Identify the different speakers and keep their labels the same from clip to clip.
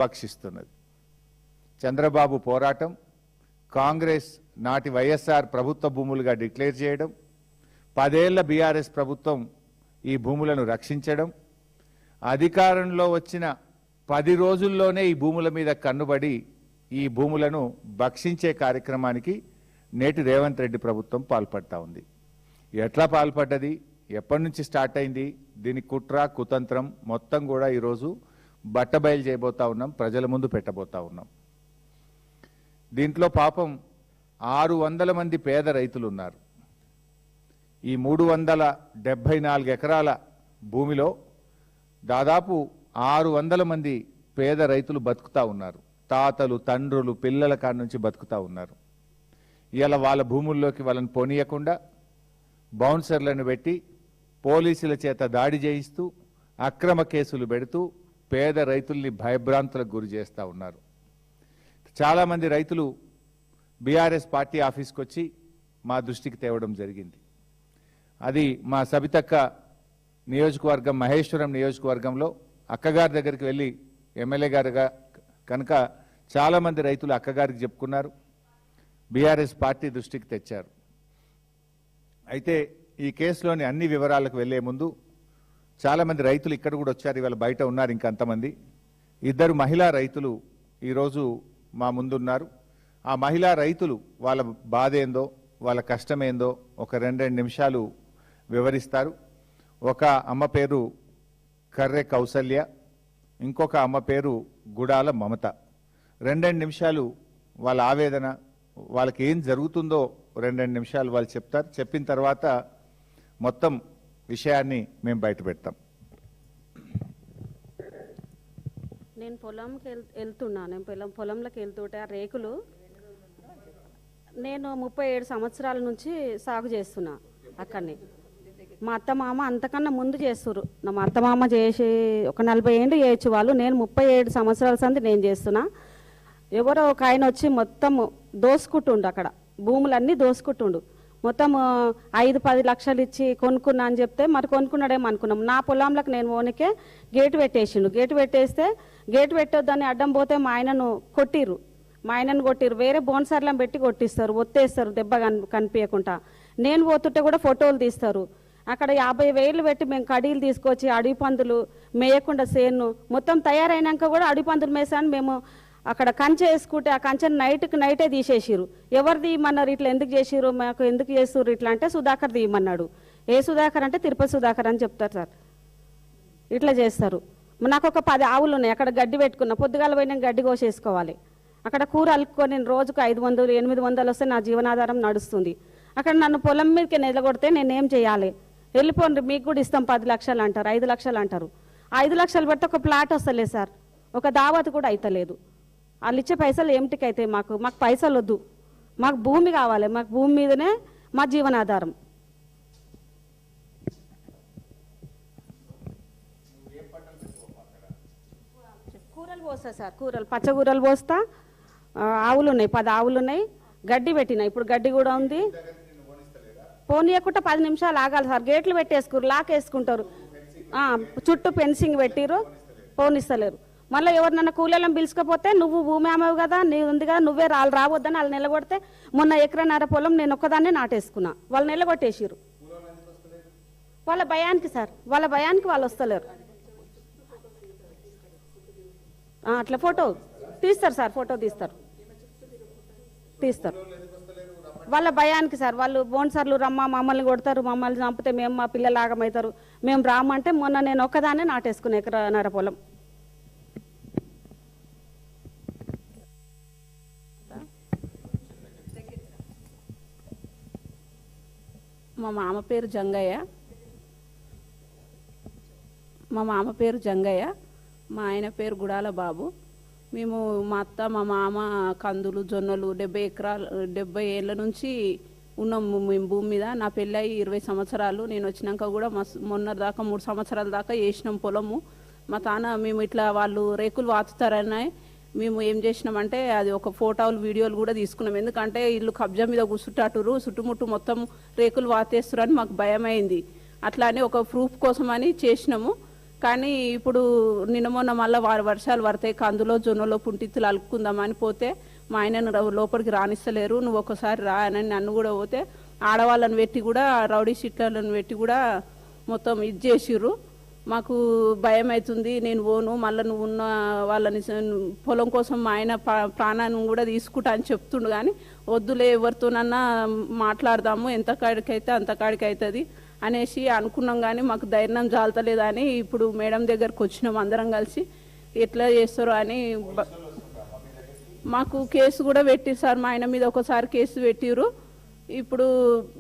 Speaker 1: పక్షిస్తున్నది. చంద్రబాబు పోరాటం, కాంగ్రెస్ నాటి వైఎస్ఆర్ ప్రభుత్వ భూములుగా డిక్లేర్ చేయడం, 10 ఏళ్ల బీఆర్ఎస్ ప్రభుత్వం ఈ భూములను రక్షించడం, అధికారంలో వచ్చిన 10 రోజుల్లోనే ఈ భూముల మీద కన్నుబడి ఈ భూములను భక్షించే కార్యక్రమానికి నేటి రేవంత్ రెడ్డి ప్రభుత్వం పాల్పడతా ఉంది. ఎట్లా పాల్పడ్డది, ఎప్పటి నుంచి స్టార్ట్ అయింది, దీని కుట్ర కుతంత్రం మొత్తం కూడా ఈరోజు బట్టబయలు చేయబోతా ఉన్నాం, ప్రజల ముందు పెట్టబోతా ఉన్నాం. దీంట్లో పాపం 600 మంది పేద రైతులు ఉన్నారు. ఈ 374 ఎకరాల భూమిలో దాదాపు 600 మంది పేద రైతులు బతుకుతా ఉన్నారు. తాతలు, తండ్రులు, పిల్లల కాడ నుంచి బతుకుతా ఉన్నారు. ఇలా వాళ్ళ భూముల్లోకి వాళ్ళని పోనీయకుండా బౌన్సర్లను పెట్టి పోలీసుల చేత దాడి చేయిస్తూ అక్రమ కేసులు పెడుతూ పేద రైతుల్ని భయభ్రాంతులకు గురి చేస్తూ ఉన్నారు. చాలామంది రైతులు బీఆర్ఎస్ పార్టీ ఆఫీస్కి వచ్చి మా దృష్టికి తేవడం జరిగింది. అది మా సబితక్క నియోజకవర్గం, మహేశ్వరం నియోజకవర్గంలో అక్కగారి దగ్గరికి వెళ్ళి ఎమ్మెల్యే గారుగా కనుక చాలామంది రైతులు అక్కగారికి చెప్పుకున్నారు, బీఆర్ఎస్ పార్టీ దృష్టికి తెచ్చారు. అయితే ఈ కేసులోని అన్ని వివరాలకు వెళ్లే ముందు చాలామంది రైతులు ఇక్కడ కూడా వచ్చారు, ఇవాళ బయట ఉన్నారు ఇంకంతమంది. 2 మహిళా రైతులు ఈరోజు మా ముందున్నారు. ఆ మహిళా రైతులు వాళ్ళ బాధ ఏందో, వాళ్ళ కష్టమేందో ఒక 2 నిమిషాలు వివరిస్తారు. ఒక అమ్మ పేరు కర్రె కౌసల్య, ఇంకొక అమ్మ పేరు గుడాల మమత. 2 నిమిషాలు వాళ్ళ ఆవేదన, వాళ్ళకి ఏం జరుగుతుందో 2 నిమిషాలు వాళ్ళు చెప్తారు. చెప్పిన తర్వాత మొత్తం విషయాన్ని మేము బయట పెడతాం.
Speaker 2: నేను పొలంకి వెళ్తున్నా, పొలంలోకి వెళ్తుంటే ఆ రేకులు నేను 37 సంవత్సరాల నుంచి సాగు చేస్తున్నా అక్కడనే. మా అత్తమామ అంతకన్నా ముందు చేస్తున్నారు. మా అత్తమామ చేసి ఒక 40 ఏళ్ళు చేయొచ్చు వాళ్ళు, నేను 37 సంవత్సరాల సంది నేను చేస్తున్నా. ఎవరో ఒక ఆయన వచ్చి మొత్తం దోసుకుంటుండు, అక్కడ భూములన్నీ దోసుకుంటుండు. మొత్తం 5-10 లక్షలు ఇచ్చి కొనుక్కున్నా అని చెప్తే మరి కొనుక్కున్నాడేమో అనుకున్నాం. నా పొలంలోకి నేను ఓనికే గేటు పెట్టేసిండు. గేటు పెట్టేస్తే గేటు పెట్టొద్దని అడ్డం పోతే మా ఆయనను కొట్టిర్రు. వేరే బోన్సర్లను పెట్టి కొట్టిస్తారు, ఒత్తేస్తారు దెబ్బ కనిపించకుండా. నేను పోతుంటే కూడా ఫోటోలు తీస్తారు. అక్కడ 50,000 పెట్టి మేము కడీలు తీసుకొచ్చి అడవి పందులు మేయకుండా సేను మొత్తం తయారైనాక కూడా అడవి పందులు మేసాను. మేము అక్కడ కంచె వేసుకుంటే ఆ కంచెను నైటే తీసేసిరు. ఎవరు తీయమన్నారు, ఇట్లా ఎందుకు చేసిరు, మాకు ఎందుకు చేస్తుర్రు ఇట్లా అంటే సుధాకర్ తీయమన్నాడు. ఏ సుధాకర్ అంటే తిరుపతి సుధాకర్ అని చెప్తారు సార్. ఇట్లా చేస్తారు. నాకు ఒక 10 ఆవులు ఉన్నాయి, అక్కడ గడ్డి పెట్టుకున్నా. పొద్దుగాల పోయినా గడ్డి కోసేసుకోవాలి. అక్కడ కూర అలుక్కొని నేను రోజుకు 500-800 వస్తే నా జీవనాధారం నడుస్తుంది. అక్కడ నన్ను పొలం మీదకి నిలగొడితే నేనేం చేయాలి? వెళ్ళిపోండి, మీకు కూడా ఇస్తాం 10 లక్షలు అంటారు, 5 లక్షలు అంటారు. 5 లక్షలు పెడితే ఒక ప్లాట్ వస్తలేదు సార్, ఒక దావత్ కూడా అవుతలేదు. వాళ్ళు ఇచ్చే పైసలు ఏమిటికి అయితే మాకు పైసలు వద్దు, మాకు భూమి కావాలి. మాకు భూమి మీదనే మా జీవనాధారం. కూరలు పోస్తా సార్, పచ్చకూరలు పోస్తా. ఆవులు ఉన్నాయి, 10 ఆవులు ఉన్నాయి. గడ్డి పెట్టినా, ఇప్పుడు గడ్డి కూడా ఉంది. పోనీయకుండా 10 నిమిషాలు ఆగాలి సార్. గేట్లు పెట్టేసుకురు, లాక్ వేసుకుంటారు, చుట్టూ ఫెన్సింగ్ పెట్టిరు, పోనిస్తలేరు. మళ్ళీ ఎవరినన్నా కూలీలను పిలుచుకపోతే నువ్వు భూమి అమ్మవు కదా, నీ ఉంది కదా, నువ్వే రావద్దని వాళ్ళు నిలగొడితే మొన్న 1.5 ఎకరాల పొలం నేను ఒక్కదాన్నే నాటేసుకున్నా. వాళ్ళు నిలగొట్టేసిరు. వాళ్ళ భయానికి సార్, వాళ్ళ భయానికి వాళ్ళు వస్తలేరు. అట్లా ఫోటో తీస్తారు సార్, ఫోటో తీస్తారు. వాళ్ళ భయానికి సార్, వాళ్ళు బోన్సర్లు రమ్మ మమ్మల్ని కొడతారు, మమ్మల్ని చంపితే మేము మా పిల్లలు ఆగమవుతారు, మేము రామంటే మొన్న నేను ఒక్కదాన్నే నాటేసుకున్నా 1.5 ఎకరాల పొలం. మా మామ పేరు జంగయ్య, మా ఆయన పేరు గుడాల బాబు. మేము మా అత్త మా మామ కందులు జొన్నలు 70 ఏళ్ళ నుంచి ఉన్నాము మేము భూమి మీద. నా పెళ్ళయి 20 సంవత్సరాలు. నేను వచ్చినాక కూడా మొన్న దాకా 3 సంవత్సరాల దాకా వేసినాం పొలము. మా తాన మేము ఇట్లా వాళ్ళు రేకులు వాతుతారని మేము ఏం చేసినామంటే అది ఒక ఫోటోలు వీడియోలు కూడా తీసుకున్నాం. ఎందుకంటే ఇల్లు కబ్జా మీద కూర్చుంటాటురు, చుట్టుముట్టు మొత్తం రేకులు వాతేస్తురని మాకు భయం అయింది. అట్లా అని ఒక ప్రూఫ్ కోసం అని చేసినాము.
Speaker 3: కానీ ఇప్పుడు నిన్న మొన్న మళ్ళీ వర్షాలు పడతాయి, కందులో జొన్నలో పుంటిత్తులు అలుక్కుందామని పోతే మా ఆయనను లోపలికి రానిస్తలేరు, నువ్వు ఒకసారి రా అని నన్ను కూడా పోతే ఆడవాళ్ళని పెట్టి కూడా రౌడీ షీట్లను పెట్టి కూడా మొత్తం ఇది చేసిర్రు. మాకు భయం అవుతుంది, నేను పోను, మళ్ళీ నువ్వు ఉన్న వాళ్ళని పొలం కోసం మా ఆయన ప్రాణాన్ని కూడా తీసుకుంటా అని చెప్తుండు. కానీ వద్దులే, ఎవరితోనన్నా మాట్లాడదాము, ఎంత కాడికైతే అంత కాడికి అవుతుంది అనేసి అనుకున్నాం. కానీ మాకు ధైర్యం జాలతలేదని ఇప్పుడు మేడం దగ్గరకు వచ్చినాం అందరం కలిసి. ఎట్లా చేస్తారో అని మాకు కేసు కూడా పెట్టిరు సార్, మా ఆయన మీద ఒకసారి కేసు పెట్టిరు. ఇప్పుడు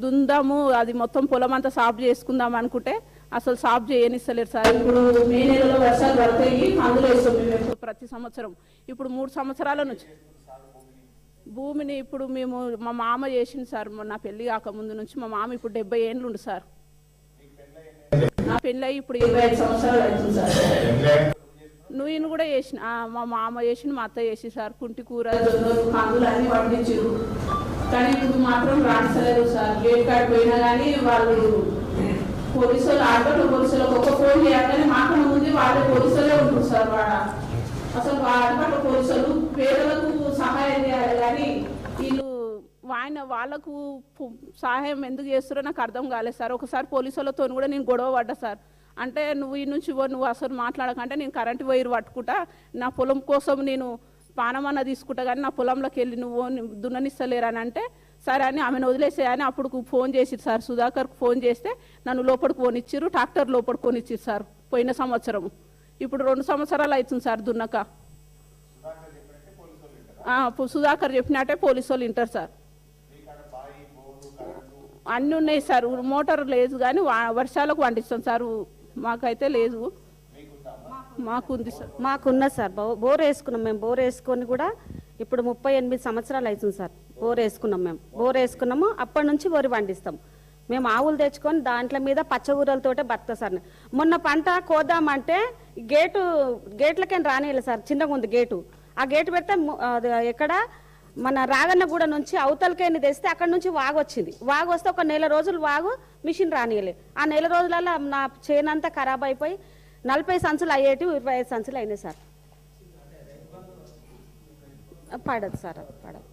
Speaker 3: దుందాము, అది మొత్తం పొలం అంతా సాఫ్ చేసుకుందాం అనుకుంటే అసలు సాఫ్ చేయనిస్తలేరు సార్. ఇప్పుడు మే నెలలో వర్షాలు పడతాయి, అందులో వేస్తాం మేము ప్రతి సంవత్సరం. ఇప్పుడు 3 సంవత్సరాల నుంచి భూమిని ఇప్పుడు మేము మా మామ చేసింది సార్. నా పెళ్లి కాకముందు నుంచి మా మామ ఇప్పుడు 70 ఏండ్లు ఉండు సార్. నా పెళ్ళి అయ్యి ఇప్పుడు 25 సంవత్సరాలు అవుతుంది సార్. నువ్వు కూడా చేసిన, మా మామ చేసిన, మా అత్త చేసి సార్. కుంటి కూర, జొన్నలు, కందులు అన్నీ పండించారు. కానీ ఇప్పుడు మాత్రం రాణిస్తలేదు సార్. గేట్ కాడికి పోయినా కానీ వాళ్ళు పోలీసులు, ఆడపట్ల పోలీసులకు ఒక ఫోన్ చేయగానే మాకన్నా ముందు వాళ్ళే పోలీసులే ఉంటుంది సార్. అసలు ఆడపట్ల పోలీసులు పేదలకు సహాయం చేయాలి కానీ వీళ్ళు వాళ్ళకు సహాయం ఎందుకు చేస్తారో నాకు అర్థం కాలేదు సార్. ఒకసారి పోలీసులతో కూడా నేను గొడవ పడ్డా సార్. అంటే నువ్వు ఈ నుంచి నువ్వు అసలు మాట్లాడకంటే నేను కరెంటు వైరు పట్టుకుంటా, నా పొలం కోసం నేను పానమన్న తీసుకుంటా, కానీ నా పొలంలోకి వెళ్ళి నువ్వు దున్ననిస్తలేరని అంటే సరే అని ఆమెను వదిలేసేయని అప్పుడు ఫోన్ చేసిరు సార్. సుధాకర్కు ఫోన్ చేస్తే నన్ను లోపలికి పోనిచ్చిర్రు, ట్రాక్టర్ లోపలికి పోనిచ్చిరు సార్ పోయిన సంవత్సరం. ఇప్పుడు 2 సంవత్సరాలు అవుతుంది సార్ దున్నక. సుధాకర్ చెప్పినట్టే పోలీసు వాళ్ళు వింటారు సార్. అన్నీ ఉన్నాయి సార్, మోటార్ లేదు కానీ వర్షాలకు పండిస్తాం సార్. మాకైతే లేదు, మాకుంది సార్.
Speaker 2: మాకున్నది సార్, బోర్ వేసుకున్నాం మేము. బోర్ వేసుకొని కూడా ఇప్పుడు 38 సంవత్సరాలు అవుతుంది సార్. బోర్ వేసుకున్నాం మేము, బోర్ వేసుకున్నాము. అప్పటి నుంచి వరి పండిస్తాం మేము. ఆవులు తెచ్చుకొని దాంట్లో మీద పచ్చగూరలతోటే బతుకుతా సార్. మొన్న పంట కోద్దామంటే గేట్లకేం రానియలేదు సార్, చిన్నగా ఉంది గేటు. ఆ గేటు పెడితే ఎక్కడ మన రాగన్నగూడ నుంచి అవతలకేని తెస్తే అక్కడ నుంచి వాగు వచ్చింది. వాగు వస్తే ఒక 1 నెల రోజులు వాగు మిషన్ రానియలే. ఆ 1 నెల రోజులలో నా చేనంతా ఖరాబ్ అయిపోయి 40 సంచులు అయ్యేటి 25 సంచులు అయినాయి సార్. పడదు సార్, అది పడదు.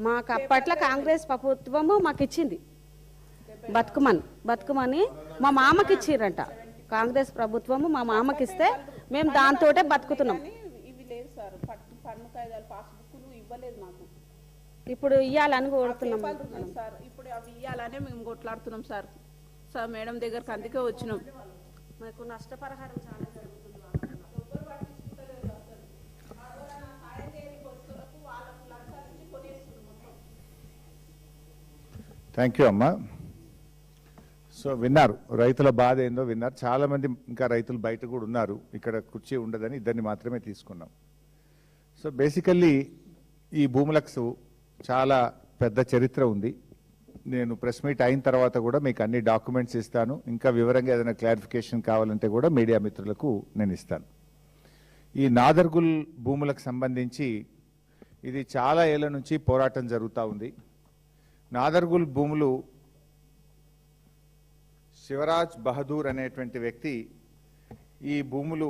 Speaker 2: మాకు అప్పట్లో కాంగ్రెస్ ప్రభుత్వము మాకు ఇచ్చింది బతుకుమని మా మామకి ఇచ్చిరంట. కాంగ్రెస్ ప్రభుత్వము మా మామకి ఇస్తే మేము దాంతోటే బతుకుతున్నాం. ఇప్పుడు ఇయ్యాలని కోరుతున్నాం
Speaker 3: సార్. ఇప్పుడు అవి ఇయ్యాలనే మేము కొట్లాడుతున్నాం సార్. సార్ మేడం దగ్గరకు అందుకే వచ్చినాం.
Speaker 2: మాకు నష్టపరిహారం చాలా జరుగుతుంది.
Speaker 1: థ్యాంక్ యూ అమ్మా. సో విన్నారు, రైతుల బాధ ఏందో విన్నారు. చాలామంది ఇంకా రైతులు బయట కూడా ఉన్నారు, ఇక్కడ కుర్చీ ఉండదని 2 మాత్రమే తీసుకున్నాం. సో బేసికల్లీ ఈ భూములకు చాలా పెద్ద చరిత్ర ఉంది. నేను ప్రెస్ మీట్ అయిన తర్వాత కూడా మీకు అన్ని డాక్యుమెంట్స్ ఇస్తాను. ఇంకా వివరంగా ఏదైనా క్లారిఫికేషన్ కావాలంటే కూడా మీడియా మిత్రులకు నేను ఇస్తాను. ఈ నాదర్గుల్ భూములకు సంబంధించి ఇది చాలా ఏళ్ల నుంచి పోరాటం జరుగుతూ ఉంది. నాదర్గుల్ భూములు శివరాజ్ బహదూర్ అనేటువంటి వ్యక్తి ఈ భూములు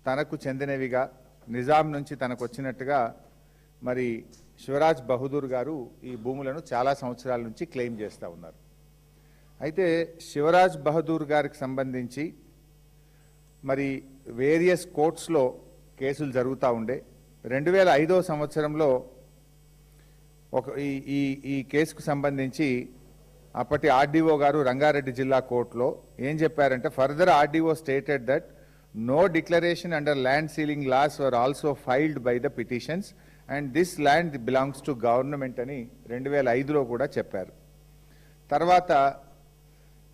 Speaker 1: తనకు చెందినవిగా నిజాం నుంచి తనకు వచ్చినట్టుగా మరి శివరాజ్ బహదూర్ గారు ఈ భూములను చాలా సంవత్సరాల నుంచి క్లెయిమ్ చేస్తూ ఉన్నారు. అయితే శివరాజ్ బహదూర్ గారికి సంబంధించి మరి వేరియస్ కోర్ట్స్లో కేసులు జరుగుతూ ఉండే. 2005వ సంవత్సరంలో ఈ కేసుకు సంబంధించి అప్పటి ఆర్డీఓ గారు రంగారెడ్డి జిల్లా కోర్టులో ఏం చెప్పారంటే, further RDO stated that no declaration under land ceiling laws were also filed by the petitions and this land belongs to government అని 2005లో కూడా చెప్పారు. తర్వాత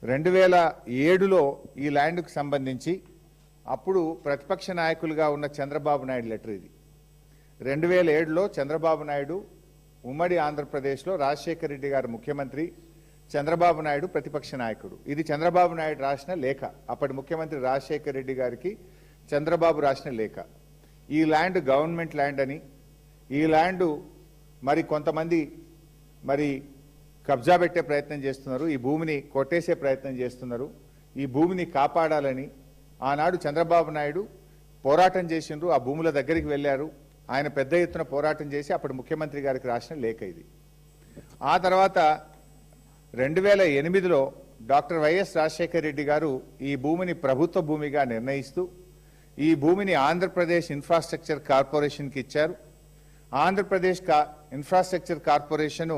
Speaker 1: 2007లో ఈ ల్యాండ్కు సంబంధించి అప్పుడు ప్రతిపక్ష నాయకులుగా ఉన్న చంద్రబాబు నాయుడు లెటర్ ఇది. 2007లో చంద్రబాబు నాయుడు ఉమ్మడి ఆంధ్రప్రదేశ్లో రాజశేఖర రెడ్డి గారు ముఖ్యమంత్రి, చంద్రబాబు నాయుడు ప్రతిపక్ష నాయకుడు. ఇది చంద్రబాబు నాయుడు రాసిన లేఖ, అప్పటి ముఖ్యమంత్రి రాజశేఖర రెడ్డి గారికి చంద్రబాబు రాసిన లేఖ. ఈ ల్యాండ్ గవర్నమెంట్ ల్యాండ్ అని, ఈ ల్యాండ్ మరి కొంతమంది మరి కబ్జా పెట్టే ప్రయత్నం చేస్తున్నారు, ఈ భూమిని కొట్టేసే ప్రయత్నం చేస్తున్నారు, ఈ భూమిని కాపాడాలని ఆనాడు చంద్రబాబు నాయుడు పోరాటం చేసిండ్రు. ఆ భూముల దగ్గరికి వెళ్ళారు. ఆయన పెద్ద ఎత్తున పోరాటం చేసి అప్పుడు ముఖ్యమంత్రి గారికి రాసిన లేఖ ఇది. ఆ తర్వాత 2008లో డాక్టర్ వైఎస్ రాజశేఖర రెడ్డి గారు ఈ భూమిని ప్రభుత్వ భూమిగా నిర్ణయిస్తూ ఈ భూమిని ఆంధ్రప్రదేశ్ ఇన్ఫ్రాస్ట్రక్చర్ కార్పొరేషన్కి ఇచ్చారు. ఆంధ్రప్రదేశ్ ఇన్ఫ్రాస్ట్రక్చర్ కార్పొరేషను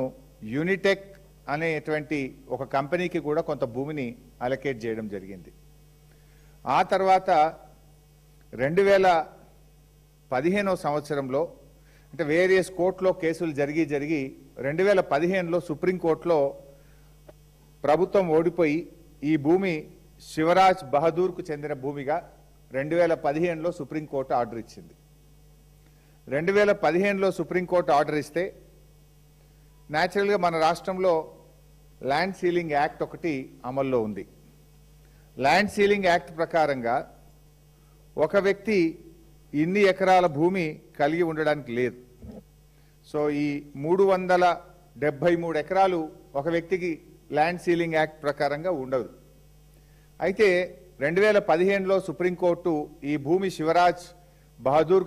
Speaker 1: యూనిటెక్ అనేటువంటి ఒక కంపెనీకి కూడా కొంత భూమిని అలొకేట్ చేయడం జరిగింది. ఆ తర్వాత 2015వ సంవత్సరంలో అంటే వేరియస్ కోర్టులో కేసులు జరిగి 2015లో సుప్రీంకోర్టులో ప్రభుత్వం ఓడిపోయి ఈ భూమి శివరాజ్ బహదూర్కు చెందిన భూమిగా 2015లో సుప్రీంకోర్టు ఆర్డర్ ఇచ్చింది. 2015లో సుప్రీంకోర్టు ఆర్డర్ ఇస్తే న్యాచురల్గా మన రాష్ట్రంలో ల్యాండ్ సీలింగ్ యాక్ట్ ఒకటి అమల్లో ఉంది. ల్యాండ్ సీలింగ్ యాక్ట్ ప్రకారంగా ఒక వ్యక్తి ఇన్ని ఎకరాల భూమి కలిగి ఉండడానికి లేదు. సో ఈ 373 ఎకరాలు ఒక వ్యక్తికి ల్యాండ్ సీలింగ్ యాక్ట్ ప్రకారంగా ఉండదు. అయితే 2015లో సుప్రీంకోర్టు ఈ భూమి శివరాజ్ బహదూర్